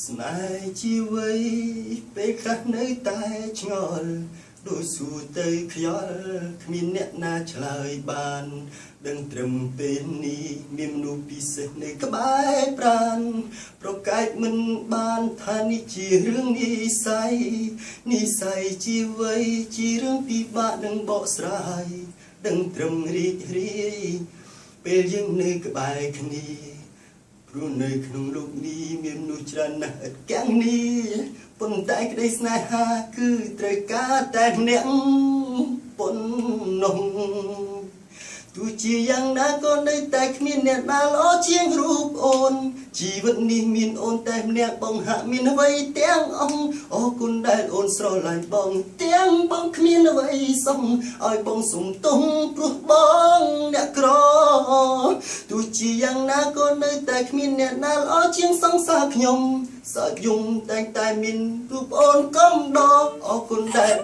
ស្នេហ៍ជីវិតពេលខ្លះនៅតែឆ្ងល់ដូចសួរទៅខ្យល់គ្មានអ្នកណាឆ្លើយបានដឹងត្រឹមពេលនេះមានមនុស្សពិសេសនៅក្បែរប្រាណប្រកែកមិនបានថានេះជារឿងនិស្ស័យជីវិតជារឿងពិបាកនឹងបកស្រាយដឹងត្រឹមរីករាយពេលយើងនៅក្បែរគ្នាព្រោះនៅក្នុងលោកនេះមានមនុស្សច្រើនណាស់ឥតកាំងនេះប៉ុន្តែក្តីស្នេហាគឺត្រូវការតែម្នាក់ប៉ុណ្ណោះទោះជាយ៉ាងណាក៏នៅតែគ្មានអ្នកណាល្អជាងរូបអូនជីវិតនេះមានអូនតែម្នាក់បងហាក់មានអ្វីទាំងអង្គអរគុណដែលអូនស្រឡាញ់បងទាំងបងគ្មានអ្វីសោះឲ្យបងសុំទោសព្រោះបងអ្នកក្រទោះជាយ៉ាងណាក៏នៅតែគ្មានអ្នកណាល្អជាងសង្សារខ្ញុំសើចយំតែងតែមានរូបអូនកំដរអរគុណដែល